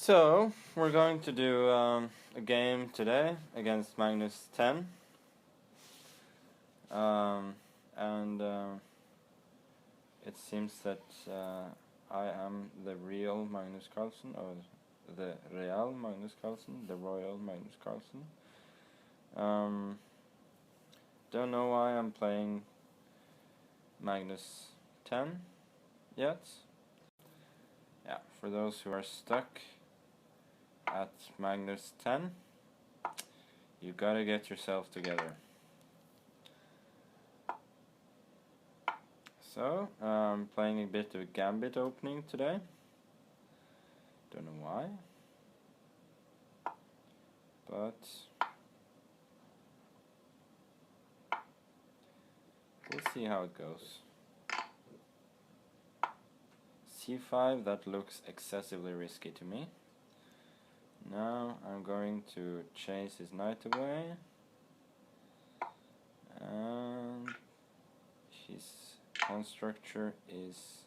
So, we're going to do a game today against Magnus 10. And it seems that I am the real Magnus Carlsen, or the Real Magnus Carlsen, the Royal Magnus Carlsen. Don't know why I'm playing Magnus 10 yet. Yeah, for those who are stuck at Magnus 10, you gotta get yourself together. So, I'm playing a bit of Gambit opening today. Don't know why, but we'll see how it goes. C5, that looks excessively risky to me. Now I'm going to chase his knight away, and his pawn structure is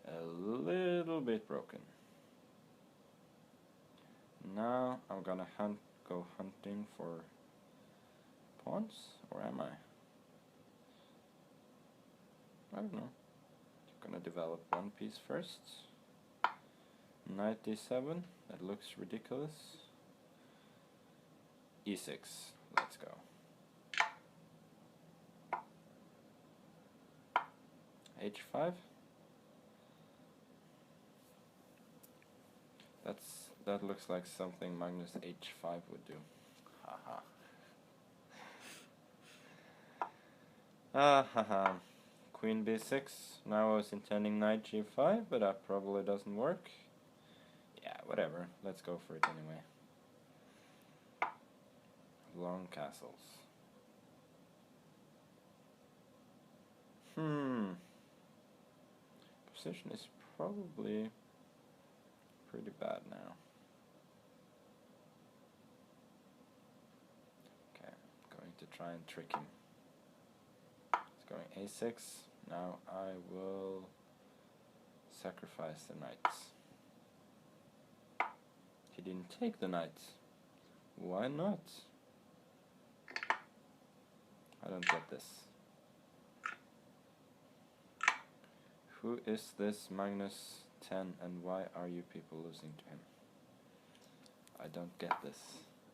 a little bit broken. Now I'm gonna go hunting for pawns, or am I? I don't know. Gonna develop one piece first. Knight d7, that looks ridiculous. e6, let's go. h5. That looks like something Magnus h5 would do. Haha. Haha. Queen b6. Now I was intending knight g5, but that probably doesn't work. Yeah, whatever. Let's go for it anyway. Long castles. Position is probably pretty bad now. Okay, going to try and trick him. It's going a6. Now I will sacrifice the knights. He didn't take the knights. Why not? I don't get this. Who is this Magnus 10 and why are you people losing to him? I don't get this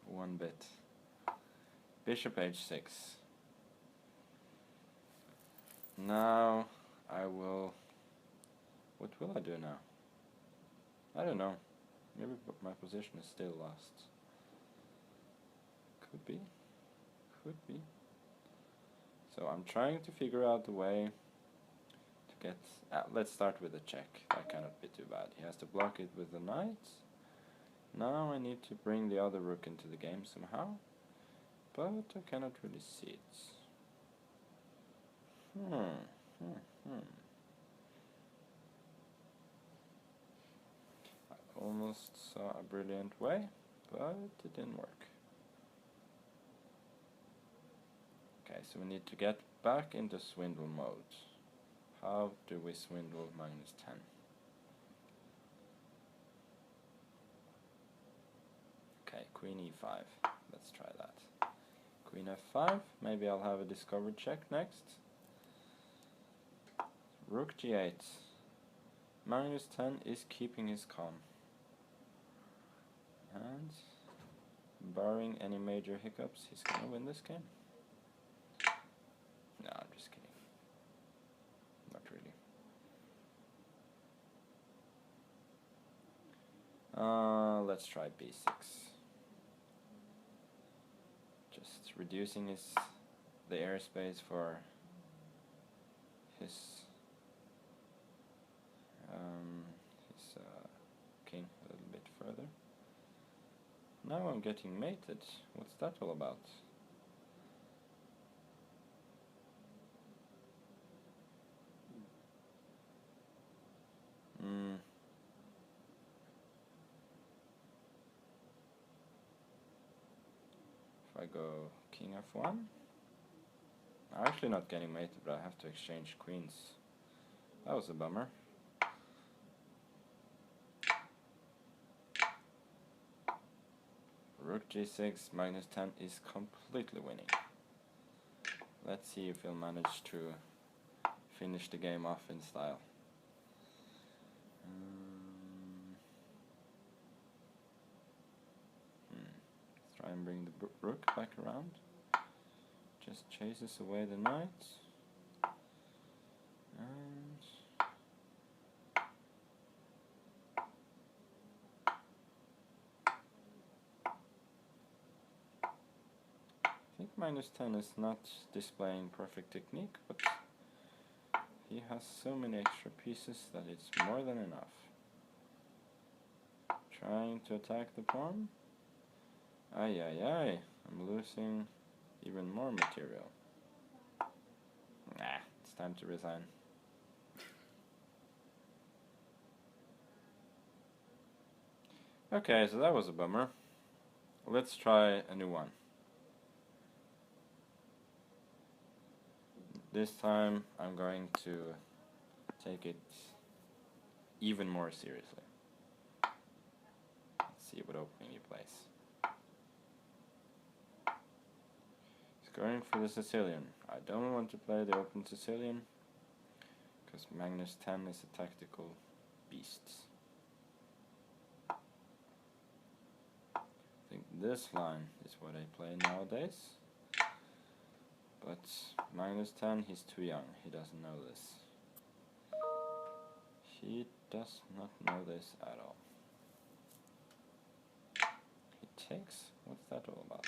one bit. Bishop h6. Now I will... What will I do now? I don't know. Maybe my position is still lost. Could be. Could be. So I'm trying to figure out a way to get... let's start with a check. That cannot be too bad. He has to block it with the knight. Now I need to bring the other rook into the game somehow. But I cannot really see it. I almost saw a brilliant way, but it didn't work. Okay, so we need to get back into swindle mode. How do we swindle Magnus 10? Okay, Queen e5. Let's try that. Queen f5. Maybe I'll have a discovered check next. Rook g8. Magnus 10 is keeping his calm. And barring any major hiccups, he's gonna win this game. No, I'm just kidding. Not really. Let's try b6. Just reducing the airspace for his king a little bit further. Now I'm getting mated. What's that all about? If I go king f1, I'm actually not getting mated, but I have to exchange queens. That was a bummer. Rook g6, minus 10 is completely winning. Let's see if he'll manage to finish the game off in style. Let's try and bring the rook back around. Just chases away the knight. And I think minus 10 is not displaying perfect technique, but he has so many extra pieces that it's more than enough. Trying to attack the pawn. Ay ay ay, I'm losing even more material. Nah, it's time to resign. Okay, so that was a bummer. Let's try a new one. This time I'm going to take it even more seriously. Let's see what opening he plays. He's going for the Sicilian. I don't want to play the open Sicilian because Magnus 10 is a tactical beast. I think this line is what I play nowadays. But Magnus 10, he's too young. He doesn't know this. He does not know this at all. He takes? What's that all about?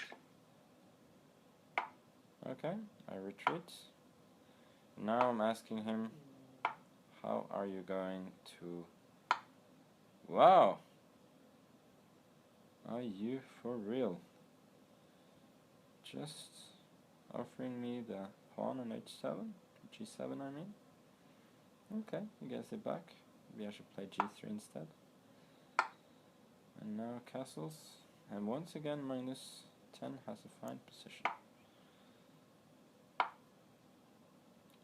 Okay, I retreat. Now I'm asking him, how are you going to... Wow! Are you for real? Just offering me the pawn on h7? g7 I mean? Okay, he gets it back. Maybe I should play g3 instead. And now castles. And once again minus 10 has a fine position.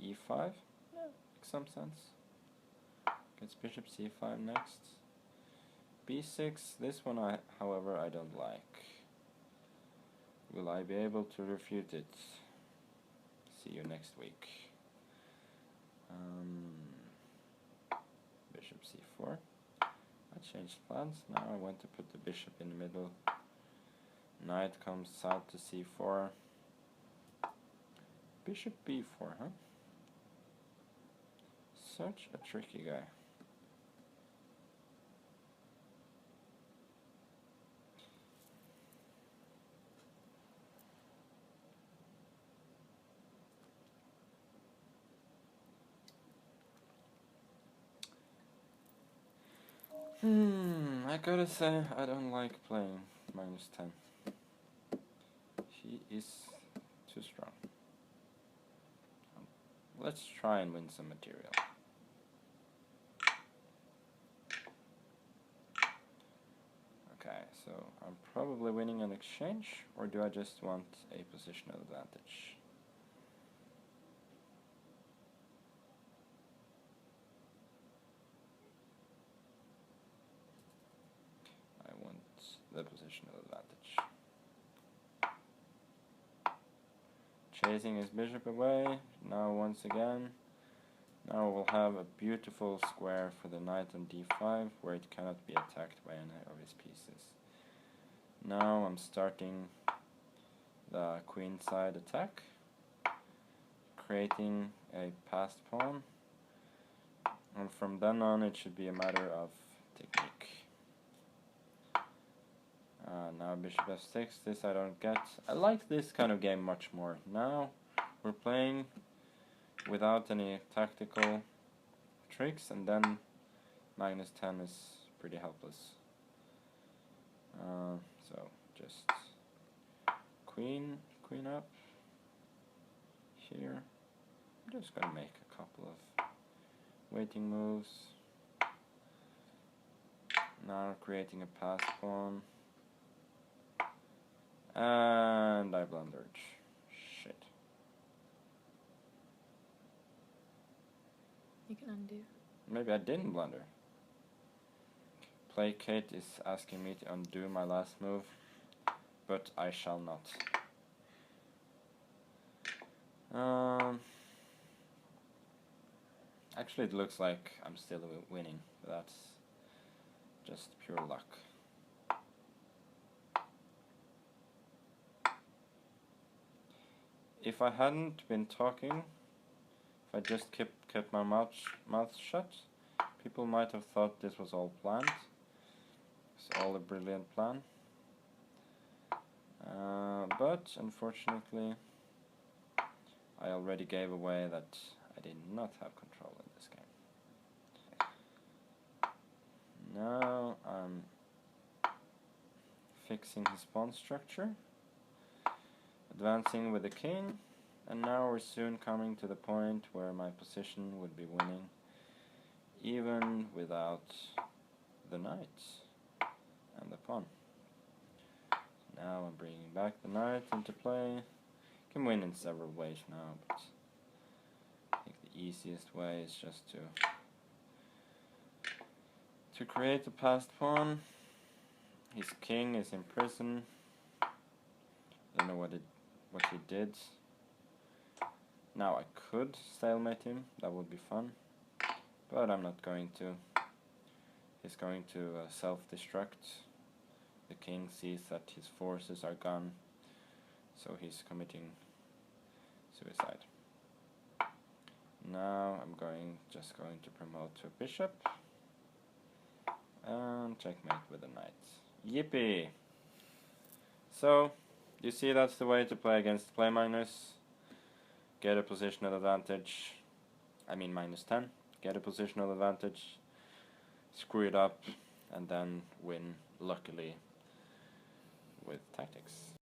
e5? Yeah, makes some sense. Gets bishop c5 next. b6, this one however I don't like. Will I be able to refute it? See you next week. Bishop c4. I changed plans. Now I want to put the bishop in the middle. Knight comes out to c4. Bishop b4, huh? Such a tricky guy. I gotta say, I don't like playing minus 10. He is too strong. Let's try and win some material. Okay, so I'm probably winning an exchange, or do I just want a positional advantage? I want the positional advantage. Chasing his bishop away, now once again. Now we'll have a beautiful square for the knight on d5, where it cannot be attacked by any of his pieces. Now I'm starting the queenside attack, creating a passed pawn, and from then on it should be a matter of technique. Now bishop f6, this I don't get. I like this kind of game much more. Now we're playing without any tactical tricks, and then Magnus 10 is pretty helpless. So just queen up here. I'm just gonna make a couple of waiting moves. Now creating a pass pawn. And I blundered. Shit. You can undo. Maybe I didn't blunder. Placate is asking me to undo my last move. but I shall not. Actually, it looks like I'm still winning, but that's just pure luck. If I hadn't been talking, if I just kept my mouth shut, people might have thought this was all planned. It's all a brilliant plan. But unfortunately, I already gave away that I did not have control in this game. Now I'm fixing his pawn structure, advancing with the king, and now we're soon coming to the point where my position would be winning, even without the knight and the pawn. Now I'm bringing back the knight into play. Can win in several ways now, but I think the easiest way is just to create a passed pawn. His king is in prison. I don't know what he did. Now I could stalemate him, that would be fun, but I'm not going to. He's going to self-destruct. The king sees that his forces are gone, so he's committing suicide. Now I'm just going to promote to a bishop and checkmate with a knight. Yippee! So, you see that's the way to play against Play Magnus. Get a positional advantage, I mean -10, get a positional advantage, screw it up, and then win luckily with tactics.